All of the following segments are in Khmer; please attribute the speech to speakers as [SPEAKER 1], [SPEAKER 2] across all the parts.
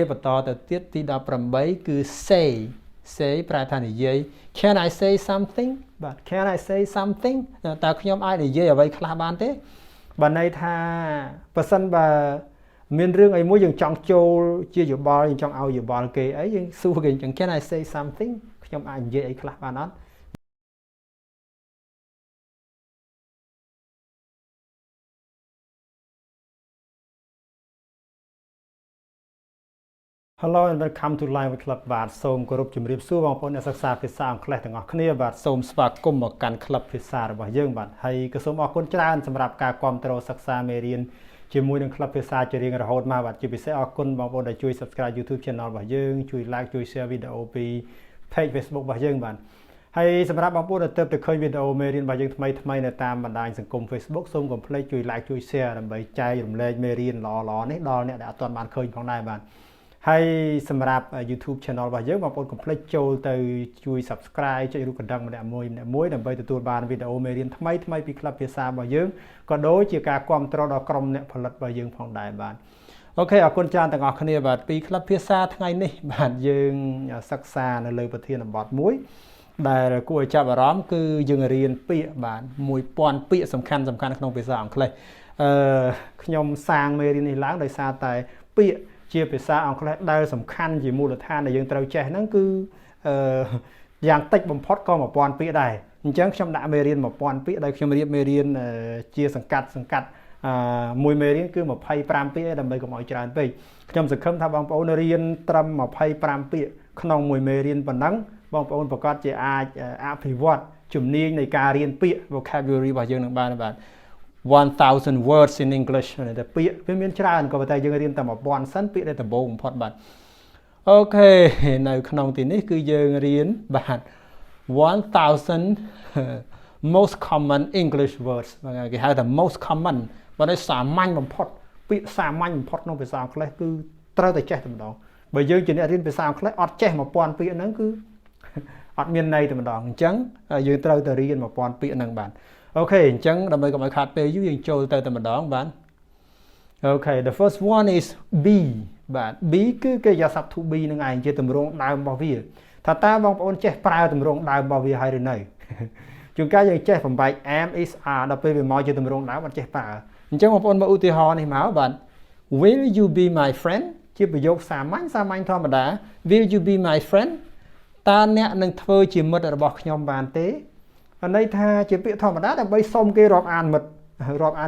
[SPEAKER 1] បន្តទៅទៀតទី18គឺ say ប្រែថានិយាយ Can I say something បាទ Can I say something តើខ្ញុំអាចនិយាយអ្វីខ្លះបានទេបានន័យថាបើសិនបើមានរឿងអីមួយយើងចង់ចូលជាយោបល់យើងចង់ឲ្យយោបល់គេអីយើងសួរគេអញ្ចឹង Can I say something ខ្ញុំអាចនិយាយអីខ្លះបានអត់Hello and welcome to Live with Club បាទសូមគោរពជំរាបសួរបងប្អូនអ្នកសិក្សាភាសាអង់គ្លេសទាំងអស់គ្នាបាទសូមស្វាគមន៍មកកាន់ Club ភាសារបស់យើងបាទហើយក៏សូមអរគុណច្រើនសម្រាប់ការគាំទ្រសិក្សាមេរៀនជាមួយនឹង Club ភាសាជារៀងរហូតមកបាទជាពិសេសអរគុណបងប្អូនដែលជួយ Subscribe YouTube Channel របស់យើងជួយ Like ជួយ Share វីដេអូពី Page Facebook របស់យើងបាទហើយសម្រាប់បងប្អូនដែលទើបតែឃើញវីដេអូមេរៀនរបស់យើងថ្មីនៅតាមបណ្ដាញសង្គម Facebook សូមកុំភ្លេចជួយ Like ជួយ Share ដើម្បីចែករំលែកមេរៀនល្អៗនេះដល់អ្នកដែលអត់ទាន់បានឃើញផងដែរបាទហើយសម្រាប់ YouTube Channel របស់យើងបងប្អូនកុំភ្លេចចូលទៅជួយ Subscribe ចុចរូបកណ្ដឹងម្នាក់មួយដើម្បីទទួលបានវីដេអូមេរៀនថ្មីពីក្លឹបភាសារបស់យើងក៏ដូចជាការគាំទ្រដល់ក្រុមអ្នកផលិតរបស់យើងផងដែរបាទអូខេអរគុណច្រើនទាំងអស់គ្នាបាទពីក្លឹបភាសាថ្ងៃនេះបាទយើងសិក្សានៅលើប្រធានបទមួយដែលគួរឲ្យចាប់អារម្មណ៍គឺយើងរៀនពាក្យបាទ1000ពាក្យសំខាន់ក្នុងភាសាអង់គ្លេសខ្ញុំសាងមេរៀននេះឡើងដោយសារតែពាក្យជាភាសាអង់គ្លេសដែលសំខាន់ជាមូលដ្ឋានដែលយើងត្រូវចេះហ្នឹងគឺយ៉ាងតិចបំផុតក៏1000ពាក្យដែរអញ្ចឹងខ្ញុំដាក់មេរៀន1000ពាក្យដែលខ្ញុំរៀបមេរៀនជាសង្កាត់មួយមេរៀនគឺ25ពាក្យដើម្បីកុំឲ្យច្រើនពេកខ្ញុំសង្ឃឹមថាបងប្អូនរៀនត្រឹម25ពាក្យក្នុងមួយមេរៀនប៉ុណ្ណឹងបងប្អូនប្រកាសជាអាចអភិវឌ្ឍជំនាញនៃការរៀនពាក្យ vocabulary របស់យើងនឹងបានបាទ1000 words in English តែពាក្យវាមានច្រើនក៏ប៉ុន្តែយើងរៀនតែ1000សិនពាក្យដែលដំបូងបំផុតបាទអូខេនៅក្នុងទីនេះគឺយើងរៀនបាទ1000 most common English words គេហៅថា most common បើនេះសាមញ្ញបំផុតពាក្យសាមញ្ញបំផុតក្នុងភាសាអង់គ្លេសគឺត្រូវតែចេះតែម្ដងបើយើងជាអ្នករៀនភាសាអង់គ្លេសអត់ចេះ1000ពាក្យហ្នឹងគឺអត់មានន័យតែម្ដងអញ្ចឹងយើងត្រូវតែរៀន1000ពាក្យហ្នឹងបាទអូខេអញ្ចឹងដើម្បីកុំឲ្យខាតពេលយូរយើងចូលទៅតែម្ដងបាទអូខេ the first one is be បាទ be គឺកិរិយាសព្ទ to be នឹងឯងជាទម្រង់ដើមរបស់វាថាតើបងប្អូនចេះប្រើទម្រង់ដើមរបស់វាហើយឬនៅជួនកាលយើងចេះបំបែក am is are ដល់ពេលវាមកជាទម្រង់ដើមអត់ចេះប្រើអញ្ចឹងបងប្អូនមើលឧទាហរណ៍នេះមកបាទ will you be my friend ជាប្រយោគសាមញ្ញធម្មតា will you be my friend តើអ្នកនឹងធ្វើជាមិត្តរបស់ខ្ញុំបានទេន័យថាជាពាក្យធម្មតាដើម្បីសុំគេរាប់អាន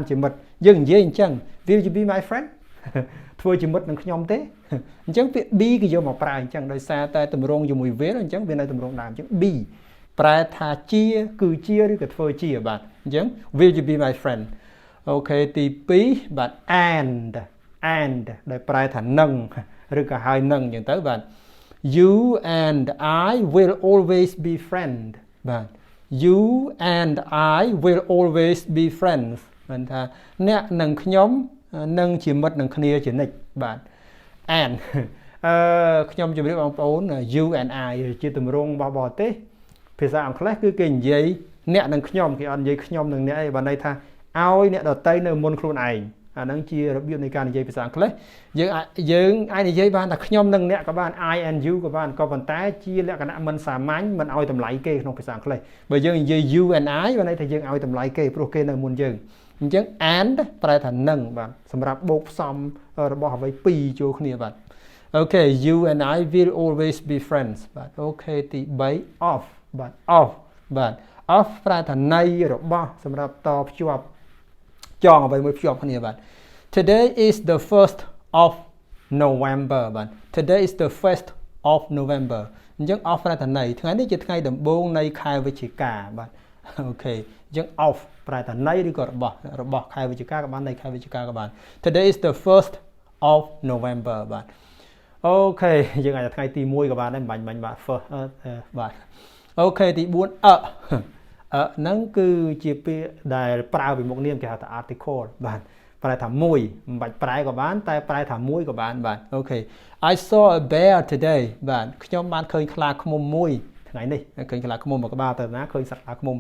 [SPEAKER 1] ជាមិត្តយើងនិយាយអញ្ចឹង Will you be my friend ធ្វើជាមិត្តនឹងខ្ញុំទេអញ្ចឹងពាក្យ be គេយកមកប្រើអញ្ចឹងដោយសារតែទម្រង់ជាមួយ will អញ្ចឹងវានៅទម្រង់ដើមអញ្ចឹង be ប្រែថាជាគឺជាឬក៏ធ្វើជាបាទអញ្ចឹង Will you be my friend អូខេទី2បាទ and ដែលប្រែថានឹងឬក៏ហើយនឹងអញ្ចឹងទៅបាទ You and I will always be friend បាទYou and I will always be friends មិនថាអ្នកនិងខ្ញុំនឹងជាមិត្តនឹងគ្នាជានិច្ចបាទ and ខ្ញុំជម្រាបបងប្អូន you and I ជាទម្រង់របស់បរទេសភាសាអង់គ្លេសគឺគេនិយាយអ្នកនិងខ្ញុំគេអត់និយាយខ្ញុំនិងអ្នកឯងបើន័យថាឲ្យអ្នកដទៃនៅមុនខ្លួនឯងអាហ្នឹងជារបៀបនៃការនិយាយភាសាអង់គ្លេសយើងអាចនិយាយបានថាខ្ញុំនិងអ្នកក៏បាន I and you ក៏បានក៏ប៉ុន្តែជាលក្ខណៈមិនសាមញ្ញមិនឲ្យតម្លៃគេក្នុងភាសាអង់គ្លេសបើយើងនិយាយ you and I បានន័យថាយើងឲ្យតម្លៃគេព្រោះគេនៅមុនយើងអញ្ចឹង and ប្រែថានឹងបាទសម្រាប់បូកផ្សំរបស់អ្វីពីរចូលគ្នាបាទអូខេ you and I will always be friends បាទអូខេទី3 of បាទ of ប្រែថានៃរបស់សម្រាប់តភ្ជាប់ចងអ្វីមួយភ្ជាប់គ្នាបាទ Today is the 1st of November បាទ Today is the 1st of November អញ្ចឹង of ប្រែថានៃថ្ងៃនេះជាថ្ងៃដំបូងនៃខែវិច្ឆិកាបាទអូខេអញ្ចឹង of ប្រែថានៃឬក៏របស់ខែវិច្ឆិកាក៏បាននៃខែវិច្ឆិកាក៏បាន Today is the 1st of November បាទអូខេយើងអាចថ្ងៃទី1ក៏បានដែរមិនបាញ់បាទ first បាទអូខេទី4ហ្នឹងគឺជាពាក្យដែលប្រើពីមុខនាមគេហៅថា article បាទប្រែថាមួយមិនបាច់ប្រែក៏បានតែប្រែថាមួយក៏បានបាទអូខេ I saw a bear today បាទខ្ញុំបានឃើញខ្លាឃ្មុំមួយថ្ងៃនេះឃើញខ្លាឃ្មុំមួយក្បាលទៅណាឃើញសត្វខ្លាឃ្មុំ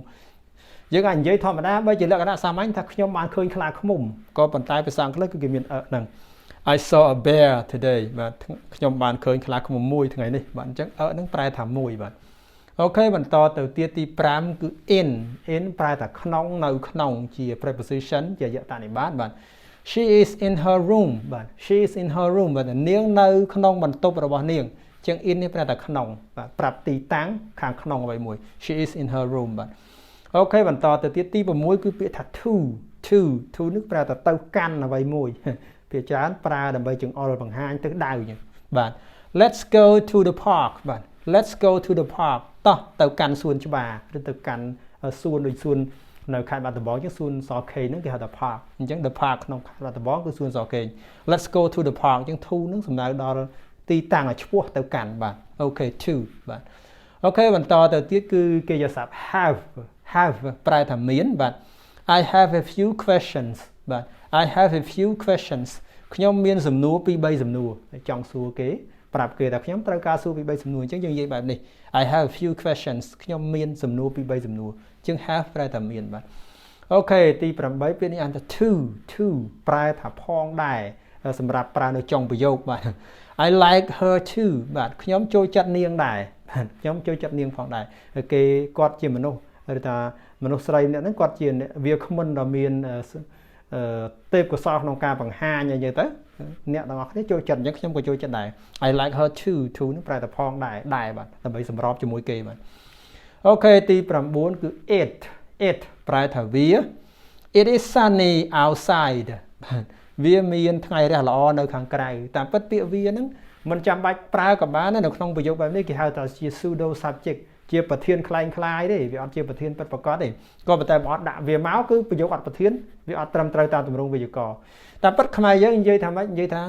[SPEAKER 1] យើងអាចនិយាយធម្មតាបើជាលក្ខណៈសាមញ្ញថាខ្ញុំបានឃើញខ្លាឃ្មុំក៏ប៉ុន្តែភាសាអង់គ្លេសគឺគេមានហ្នឹង I saw a bear today បាទខ្ញុំបានឃើញខ្លាឃ្មុំមួយថ្ងៃនេះបាទអញ្ចឹងនឹងប្រែថាមួយបាទអូខេបន្តទៅទៀតទី5គឺ in ប្រែថាក្នុងនៅក្នុងជា preposition ជាយតនិបាតបាទ she is in her room បាទ she is in her room បាទនាងនៅក្នុងបន្ទប់របស់នាងអញ្ចឹង in នេះប្រែថាក្នុងបាទប្រាប់ទីតាំងខាងក្នុងអ្វីមួយ she is in her room បាទអូខេបន្តទៅទៀតទី6គឺពាក្យថា to នេះប្រែថាទៅកាន់អ្វីមួយភាសាច្រើនប្រើដើម្បីចង្អុលបង្ហាញទិសដៅអញ្ចឹងបាទ let's go to the park បាទ let's go to the park តោះទៅកាន់សួនច្បារឬទៅកាន់សួនដូចសួននៅខេត្តបាត់ដំបងជាងសួនសខេងហ្នឹងគេហៅថា park អញ្ចឹង the park ក្នុងខេត្តបាត់ដំបងគឺសួនសខេង let's go to the park អញ្ចឹង to ហ្នឹងសំដៅដល់ទីតាំងឲ្យឆ្ពោះទៅកាន់បាទអូខេ to បាទអូខេបន្តទៅទៀតគឺគេយកស័ព្ទ have ប្រែថាមានបាទ I have a few questions បាទ I have a few questions ខ្ញុំមានសំណួរ2 3សំណួរចង់សួរគេប្រាប់គេថាខ្ញុំត្រូវការសួរ2 3សំណួរអញ្ចឹងយើងនិយាយបែបនេះ I have a few questions ខ្ញុំមានសំណួរ2 3សំណួរអញ្ចឹង have ប្រែថាមានបាទអូខេទី8ពាក្យនេះអានថា to ប្រែថាផងដែរសម្រាប់ប្រើនៅចុងប្រយោគបាទ I like her too បាទខ្ញុំចូលចិត្តនាងដែរបាទខ្ញុំចូលចិត្តនាងផងដែរគេគាត់ជាមនុស្សឬថាមនុស្សស្រីអ្នកហ្នឹងគាត់ជាវាគ្មិនដ៏មានទេពកោសល្យក្នុងការបង្ហាញអីចឹងទៅអ្នកទាំងអស់គ្នាចូលចិត្តអញ្ចឹងខ្ញុំក៏ចូលចិត្តដែរ I like her too នេះប្រែថាផងដែរបាទដើម្បីសម្របជាមួយគេបាទអូខេទី9គឺ it ប្រែថាវា it is sunny outside បាទវាមានថ្ងៃរះល្អនៅខាងក្រៅតាមពិតពាក្យវាហ្នឹងមិនចាំបាច់ប្រើក៏បាននៅក្នុងប្រយោគបែបនេះគេហៅថាជា pseudo subject ជាប្រធានคล้ายទេវាអត់ជាប្រធានពិតប្រាកដទេក៏ប៉ុន្តែបើអត់ដាក់វាមកគឺប្រយោគអត់ប្រធានវាអត់ត្រឹមត្រូវតាមទម្រង់វេយ្យាករណ៍តែពិតខ្មែរយើងនិយាយថាម៉េចនិយាយថា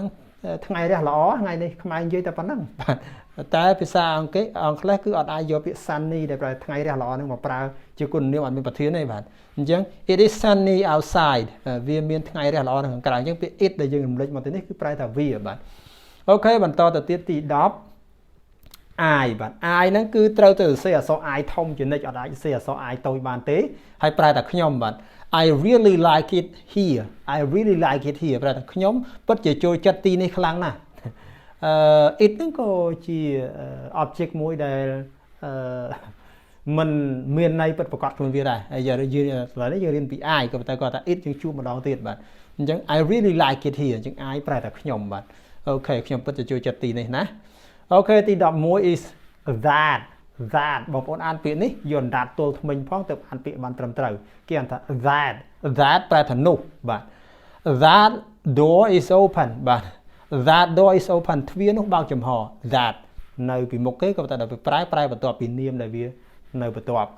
[SPEAKER 1] ថ្ងៃរះល្អថ្ងៃនេះខ្មែរនិយាយតែប៉ុណ្ណឹងបាទតែភាសាអង់គ្លេសគឺអត់អាចយកពាក្យ sunny ដែលប្រែថ្ងៃរះល្អហ្នឹងមកប្រើជាគុណនាមអត់មានប្រធានទេបាទអញ្ចឹង it is sunny outside វាមានថ្ងៃរះល្អនៅខាងក្រៅអញ្ចឹងពាក្យ it ដែលយើងរំលេចមកទីនេះគឺប្រែថាវាបាទអូខេបន្តទៅទៀតទី10 I បាទ I ហ្នឹងគឺត្រូវទៅសរសេរអក្សរ I ធំជានិច្ចអត់អាចសរសេរអក្សរ I តូចបានទេហើយប្រែថាខ្ញុំបាទ I really like it here I really like it here ប្រែថាខ្ញុំពិតជាចូលចិត្តទីនេះខ្លាំងណាស់it ហ្នឹងក៏ជា object មួយដែលมันមានន័យពិតប្រាកដខ្លួនវាដែរហើយយើងរៀនពី I ក៏ប៉ុន្តែគាត់ថា it យើងជួបម្ដងទៀតបាទអញ្ចឹង I really like it here អញ្ចឹង I ប្រែថាខ្ញុំបាទអូខេខ្ញុំពិតជាចូលចិត្តទីនេះណាអូខេទី11 is that បងប្អូនអានពាក្យនេះយកអណ្ដាតទល់ថ្មិញផងទៅអានពាក្យបានត្រឹមត្រូវគេអានថា that ប្រែថានោះបាទ that door is open បាទ that door is open ទ្វារនោះបើកចំហ that នៅពីមុខគេក៏តែដល់ប្រែបន្ទាប់ពីនាមដែលវានៅបន្ទាប់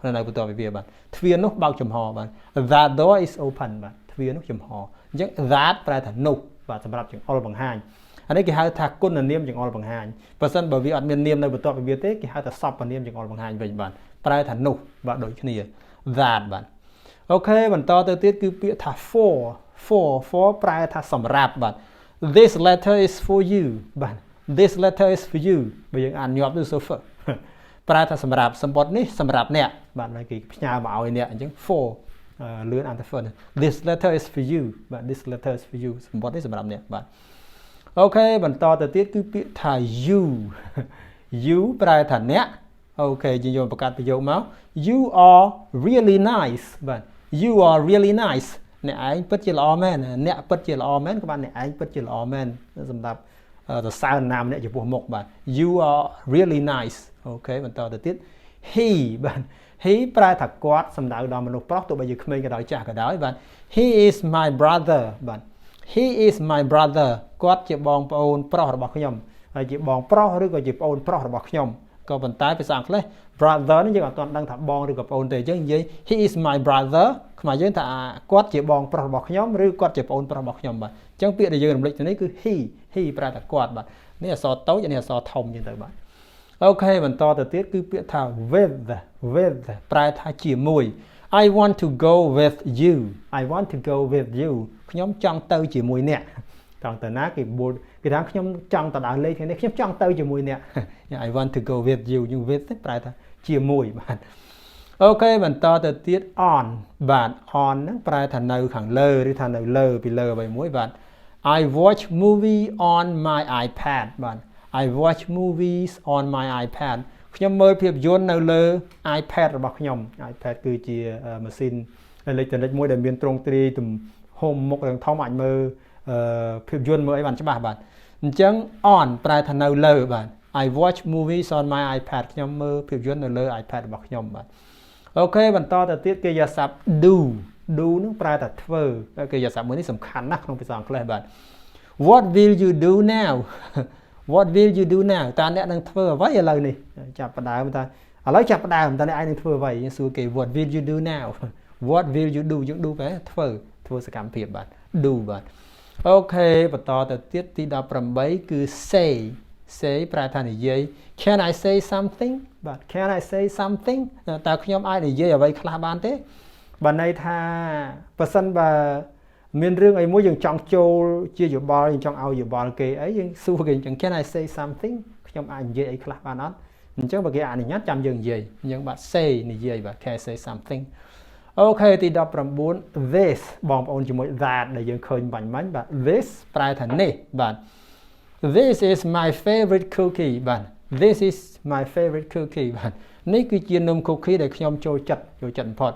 [SPEAKER 1] ពីវាបាទទ្វារនោះបើកចំហបាទ that door is open បាទទ្វារនោះចំហអញ្ចឹង that ប្រែថានោះបាទសម្រាប់ចង្អុលបង្ហាញអានេះគេហៅថាគុណនាមចង្អុលបង្ហាញបើសិនបើវាអត់មាននាមនៅបន្ទាប់ពីវាទេគេហៅថាសព្វនាមចង្អុលបង្ហាញវិញបាទប្រែថានោះបាទដូចគ្នា that បាទអូខេបន្តទៅទៀតគឺពាក្យថា for ប្រែថាសម្រាប់បាទ this letter is for you បាទ this letter is for you បើយើងអានញាប់ទៅ so for ប្រែថាសម្រាប់សម្បត្តិនេះសម្រាប់អ្នកបាទគេផ្ញើមកឲ្យអ្នកអញ្ចឹង for លឿនអានទៅ for this letter is for you បាទ this letter is for you សម្បត្តិនេះសម្រាប់អ្នកបាទអូខេបន្តទៅទៀតគឺពាក្យថា you ប្រែថាអ្នកអូខេយើងយកបង្កើតប្រយោគមក you are really nice បាទ you are really nice អ្នកឯងពិតជាល្អមែនអ្នកពិតជាល្អមែនក៏បានអ្នកឯងពិតជាល្អមែនសម្រាប់សរសើរណាមអ្នកចំពោះមុខបាទ you are really nice អូខេបន្តទៅទៀត he បាទ he ប្រែថាគាត់សំដៅដល់មនុស្សប្រុសទោះបីជាក្មេងក៏ដោយចាស់ក៏ដោយបាទ he is my brother បាទ he is my brother គាត់ជាបងប្អូនប្រុសរបស់ខ្ញុំហើយជាបងប្រុសឬក៏ជាប្អូនប្រុសរបស់ខ្ញុំក៏ប៉ុន្តែភាសាអង់គ្លេស brother នេះយើងអត់ទាន់ដឹងថាបងឬក៏ប្អូនទេអញ្ចឹងនិយាយ he is my brother ខ្មែរយើងថាគាត់ជាបងប្រុសរបស់ខ្ញុំឬគាត់ជាប្អូនប្រុសរបស់ខ្ញុំបាទអញ្ចឹងពាក្យដែលយើងរំលេចទៅនេះគឺ he ប្រែថាគាត់បាទនេះអក្សរតូចនេះអក្សរធំអញ្ចឹងទៅបាទអូខេបន្តទៅទៀតគឺពាក្យថា with ប្រែថាជាមួយ I want to go with you ខ្ញុំចង់ទៅជាមួយអ្នកចង់ទៅណាគេថាខ្ញុំចង់ទៅដើរលេងថ្ងៃនេះខ្ញុំចង់ទៅជាមួយអ្នក I want to go with you with ប្រែថាជាមួយបាទអូខេបន្តទៅទៀត on បាទ on ហ្នឹងប្រែថានៅខាងលើឬថានៅលើពីលើអ្វីមួយបាទ I watch movie on my iPad បាទ I watch movies on my iPad ខ្ញុំមើលភាពយន្តនៅលើ iPad របស់ខ្ញុំ iPad គឺជាម៉ាស៊ីនអេឡិចត្រូនិកមួយដែលមានទ្រង់ទ្រាយទំហំមុខយ៉ាងធំអាចមើលភាពយន្តមើលអីបានច្បាស់បាទអញ្ចឹង on ប្រែថានៅលើបាទ I watch movies on my iPad ខ្ញុំមើលភាពយន្តនៅលើ iPad របស់ខ្ញុំបាទអូខេបន្តទៅទៀតកិរិយាសព្ទ do នឹងប្រែថាធ្វើកិរិយាសព្ទមួយនេះសំខាន់ណាស់ក្នុងភាសាអង់គ្លេសបាទ What will you do now What will you do now តើអ្នកនឹងធ្វើអ្វីឥឡូវនេះចាប់ផ្ដើមតើឥឡូវចាប់ផ្ដើមតើអ្នកឯងនឹងធ្វើអ្វីយើងសួរគេ What will you do now What will you do យើង do បែរធ្វើសកម្មភាពបាទ do បាទអូខេបន្តទៅទៀតទី18គឺ say ប្រែថានិយាយ Can I say something បាទ Can I say something តើខ្ញុំអាចនិយាយអ្វីខ្លះបានទេបានន័យថាប៉ះសិនបើមានរឿងអីមួយយើងចង់ចូលជាយោបល់យើងចង់ឲ្យយោបល់គេអីយើងសួរគេអញ្ចឹង Can I say something ខ្ញុំអាចនិយាយអីខ្លះបានអត់អញ្ចឹងបើគេអនុញ្ញាតចាំយើងនិយាយអញ្ចឹងបាទ say និយាយបាទ Can I say something អូខេទី19 this បងប្អូនជាមួយ that ដែលយើងឃើញបាញ់មិញបាទ this ប្រែថានេះបាទ This is my favorite cookie បាទ This is my favorite cookie បាទនេះគឺជានំ cookie ដែលខ្ញុំចូលចិត្តបំផុត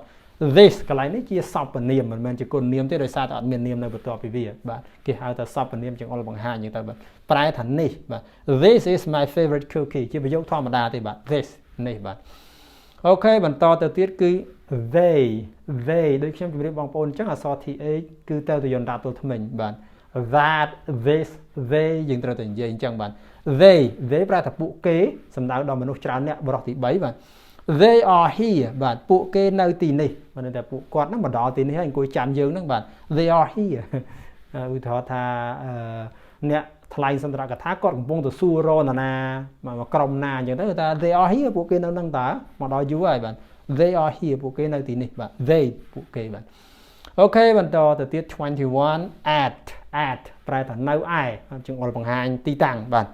[SPEAKER 1] This កន្លែងនេះជាសព្វនាមមិនមែនជាគុណនាមទេដោយសារតែអត់មាននាមនៅបន្ទាប់ពីវាបាទគេហៅថាសព្វនាមចង្អុលបង្ហាញអញ្ចឹងទៅបាទប្រែថានេះបាទ This is my favorite cookie ជាប្រយោគធម្មតាទេបាទ This នេះបាទអូខេបន្តទៅទៀតគឺ they ដូចខ្ញុំជម្រាបបងប្អូនអញ្ចឹងអក្សរ th គឺទៅយន្តដាក់ទល់ថ្មិញបាទ that this they យើងត្រូវតែនិយាយអញ្ចឹងបាទ they ប្រែថាពួកគេសំដៅដល់មនុស្សច្រើនអ្នកបរិសុទ្ធទី3បាទ they are here បាទពួកគេនៅទីនេះមិនមែនតែពួកគាត់ហ្នឹងមកដល់ទីនេះហើយអង្គុយចាំយើងហ្នឹងបាទ they are here ឧទាហរណ៍ថាអ្នកថ្លែងសន្ទរកថាគាត់កំពុងទៅសួររនណាមកក្រុមណាអញ្ចឹងទៅថា they are here ពួកគេនៅហ្នឹងតើមកដល់យូរហើយបាទ they are here ពួកគេនៅទីនេះបាទ they ពួកគេបាទអូខេបន្តទៅទៀត21 at ប្រែថានៅឯជាងអល់បង្ហាញទីតាំងបាទ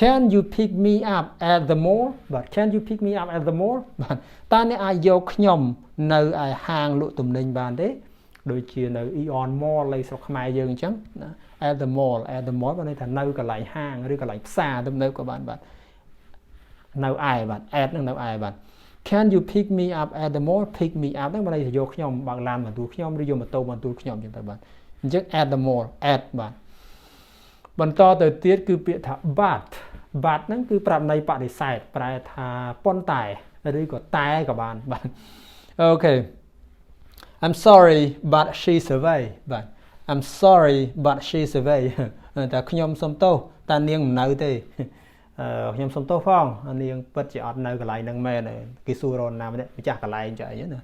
[SPEAKER 1] Can you pick me up at the mall បាទ Can you pick me up at the mall បាទតើអ្នកអាចយកខ្ញុំនៅឯហាងលក់ទំនិញបានទេដូចជានៅ Eon Mall នៃស្រុកខ្មែរយើងអញ្ចឹងណា at the mall បានន័យថានៅកន្លែងហាងឬកន្លែងផ្សារទំនើបក៏បានបាទនៅឯបាទ at នឹងនៅឯបាទ Can you pick me up at the mall pick me up ហ្នឹងបានន័យថាយកខ្ញុំបើកឡានបន្ទូលខ្ញុំឬយកម៉ូតូបន្ទូលខ្ញុំអញ្ចឹងទៅបាទអញ្ចឹង at the mall at បាទបន្តទៅទៀតគឺពាក្យថា but ហ្នឹងគឺប្រាប់ន័យបដិសេធប្រែថាប៉ុន្តែឬក៏តែក៏បានបាទអូខេ I'm sorry but she's away បាទ I'm sorry but she's away តែខ្ញុំសុំទោសតែនាងមិននៅទេខ្ញុំសុំទោសផងនាងពិតជាអត់នៅកន្លែងហ្នឹងមែនគេសួររនណាម្នាក់ម្ចាស់កន្លែងចុះអីណា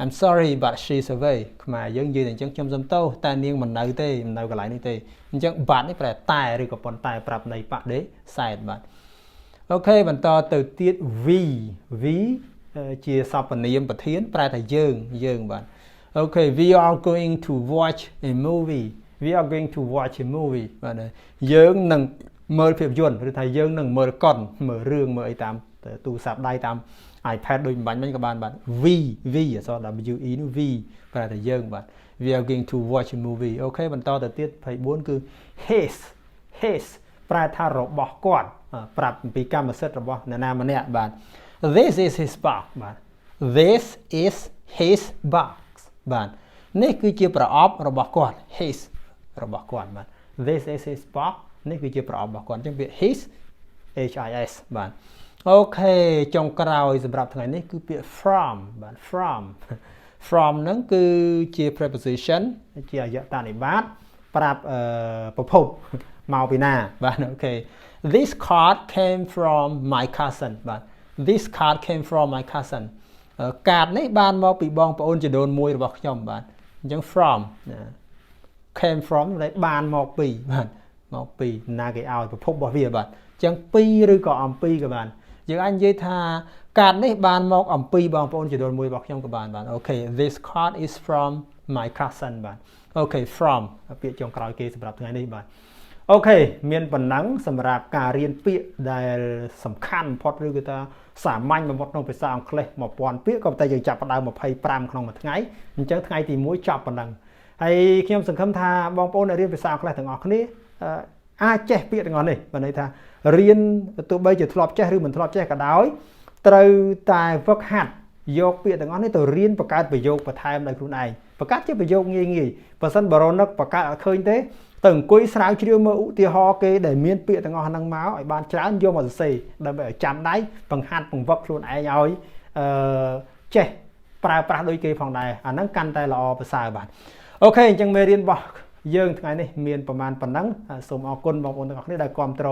[SPEAKER 1] I'm sorry but she's away ខ្មែរយើងនិយាយតែអញ្ចឹងខ្ញុំសុំទោសតែនាងមិននៅទេមិននៅកន្លែងនេះទេអញ្ចឹង but នេះប្រែតែឬក៏ប៉ុន្តែប្រាប់ន័យបដិសេធបាទអូខេបន្តទៅទៀត we ជាសព្វនាមប្រធានប្រែថាយើងបាទអូខេ we are going to watch a movie បាទយើងនឹងមើលភាពយន្តឬថាយើងនឹងមើលកុនមើលរឿងមើលអីតាមទូរស័ព្ទដៃតាម iPad ដូចបាញ់មិញក៏បានបាទ we អក្សរ WE នោះ we ប្រែថាយើងបាទ we are going to watch a movie អូខេបន្តទៅទៀត24គឺ his ប្រែថារបស់គាត់ប្រាប់អំពីកម្មសិទ្ធិរបស់អ្នកណាម្នាក់បាទ this is his box បាទ this is his box បាទនេះគឺជាប្រអប់របស់គាត់ his របស់គាត់បាទ this is his box នេះគឺជាប្រអប់របស់គាត់អញ្ចឹងពាក្យ his HIS បាទអូខេចុងក្រោយសម្រាប់ថ្ងៃនេះគឺពាក្យ from បាទ from ហ្នឹងគឺជា preposition ជាអយតនិបាតប្រាប់ប្រភពមកពីណាបាទអូខេ This card came from my cousin បាទ This card came from my cousin កាតនេះបានមកពីបងប្អូនជីដូនមួយរបស់ខ្ញុំបាទអញ្ចឹង from came from ដែលបានមកពីបាទមកពីណាគេឲ្យប្រភពរបស់វាបាទអញ្ចឹងពីឬក៏អំពីក៏បានយើងអាចនិយាយថាកាតនេះបានមកអំពីបងប្អូនជីដូនមួយរបស់ខ្ញុំក៏បានបាទអូខេ This card is from my cousin បាទអូខេ from ពាក្យចុងក្រោយគេសម្រាប់ថ្ងៃនេះបាទអូខេមានប៉ុណ្ណឹងសម្រាប់ការរៀនពាក្យដែលសំខាន់បំផុតឬគឺថាសាមញ្ញបំផុតក្នុងភាសាអង់គ្លេស1000ពាក្យក៏តែយើងចាប់ផ្ដើម25ក្នុងមួយថ្ងៃអញ្ចឹងថ្ងៃទី1ចប់ប៉ុណ្ណឹង ហើយខ្ញុំសង្ឃឹមថាបងប្អូនដែលរៀនភាសាអង់គ្លេសទាំងអស់គ្នាអាចចេះពាក្យទាំងអស់នេះបានន័យថារៀនទោះបីជាធ្លាប់ចេះឬមិនធ្លាប់ចេះក៏ដោយត្រូវតែហ្វឹកហាត់យកពាក្យទាំងអស់នេះទៅរៀនបង្កើតប្រយោគបន្ថែមដោយខ្លួនឯងបង្កើតជាប្រយោគងាយងាយបើសិនបរនឹកបង្កើតអត់ឃើញទេទៅអង្គុយស្រាវជ្រាវមើលឧទាហរណ៍គេដែលមានពាក្យទាំងអស់ហ្នឹងមកឲ្យបានច្រើនយកមកសរសេរដើម្បីឲ្យចាំដៃបង្ហាត់បង្វឹកខ្លួនឯងឲ្យចេះប្រើប្រាស់ដូចគេផងដែរអាហ្នឹងកាន់តែល្អប្រសើរបាទអូខេអញ្ចឹងមេរៀនរបស់យើងថ្ងៃនេះមានប្រហែលប៉ុណ្ណឹងសូមអរគុណបងប្អូនទាំងអស់គ្នាដែលគាំទ្រ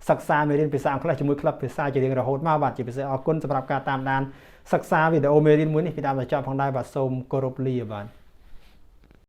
[SPEAKER 1] សិក្សាមេរៀនភាសាអង់គ្លេសជាមួយក្លឹបភាសាជារៀងរហូតមកបាទជាពិសេសអរគុណសម្រាប់ការតាមដានសិក្សាវីដេអូមេរៀនមួយនេះពីដើមដល់ចប់ផងដែរបាទសូមគោរពលាបាទ